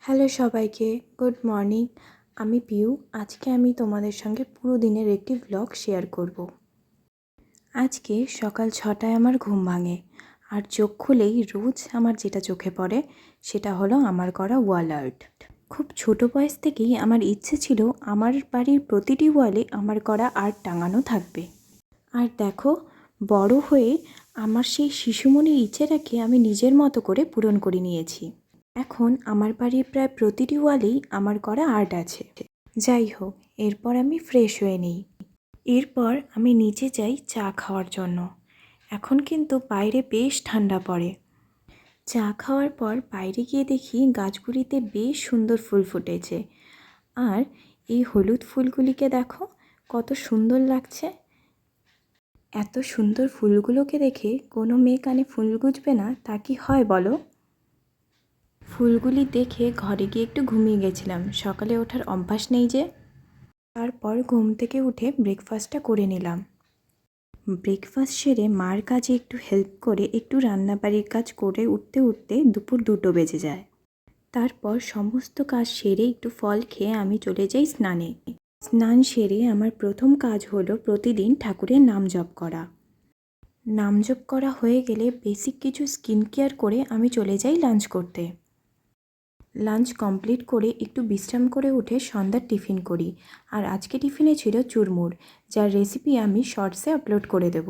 Hello সবাইকে, good morning. আমি পিউ। আজকে আমি তোমাদের সঙ্গে পুরো দিনের একটি ব্লগ শেয়ার করব। আজকে সকাল 6টায় আমার ঘুম ভাঙে, আর চোখ খুলেই রোজ আমার যেটা চোখে পড়ে সেটা হলো আমার করা ওয়াল আর্ট। খুব ছোট বয়স থেকেই আমার ইচ্ছে ছিল আমার বাড়ির প্রতিটি ওয়ালে আমার করা আর্ট টাঙানো থাকবে। আর দেখো, বড় হয়ে আমার সেই শিশুমনের ইচ্ছেটাকে আমি নিজের মতো করে পূরণ করে নিয়েছি। এখন আমার বাড়ির প্রায় প্রতিটি ওয়ালেই আমার করা আর্ট আছে। যাই হোক, এরপর আমি ফ্রেশ হয়ে নিই। এরপর আমি নিচে যাই চা খাওয়ার জন্য। এখন কিন্তু বাইরে বেশ ঠান্ডা পড়ে। চা খাওয়ার পর বাইরে গিয়ে দেখি গাছগুলিতে বেশ সুন্দর ফুল ফুটেছে। আর এই হলুদ ফুলগুলিকে দেখো কত সুন্দর লাগছে। এত সুন্দর ফুলগুলোকে দেখে কোনো মেয়ে কানে ফুল গুজবে না তা কি হয় বলো? ফুলগুলি দেখে ঘরে গিয়ে একটু ঘুমিয়ে গেছিলাম, সকালে ওঠার অভ্যাস নেই যে। তারপর ঘুম থেকে উঠে ব্রেকফাস্টটা করে নিলাম। ব্রেকফাস্ট সেরে মার কাজে একটু হেল্প করে একটু রান্নাবাড়ির কাজ করে উঠতে উঠতে দুপুর 2টো বেজে যায়। তারপর সমস্ত কাজ সেরে একটু ফল খেয়ে আমি চলে যাই স্নানে। স্নান সেরে আমার প্রথম কাজ হলো প্রতিদিন ঠাকুরের নাম জপ করা। নাম জপ করা হয়ে গেলে বেসিক কিছু স্কিন কেয়ার করে আমি চলে যাই লাঞ্চ করতে। লাঞ্চ কমপ্লিট করে একটু বিশ্রাম করে উঠে সন্ধ্যার টিফিন করি। আর আজকে টিফিনে ছিল চুরমুর, যার রেসিপি আমি শর্টসে আপলোড করে দেব।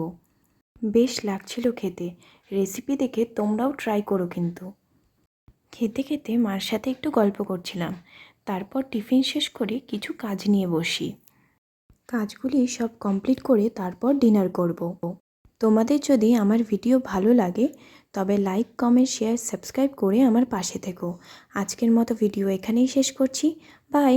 বেশ লাগছিল খেতে। রেসিপি দেখে তোমরাও ট্রাই করো কিন্তু। খেতে খেতে মার সাথে একটু গল্প করছিলাম। তারপর টিফিন শেষ করে কিছু কাজ নিয়ে বসি। কাজগুলি সব কমপ্লিট করে তারপর ডিনার করব। তোমাদের যদি আমার ভিডিও ভালো লাগে তবে লাইক, কমেন্ট, শেয়ার, সাবস্ক্রাইব করে আমার পাশে থেকো। আজকের মতো ভিডিও এখানেই শেষ করছি। বাই।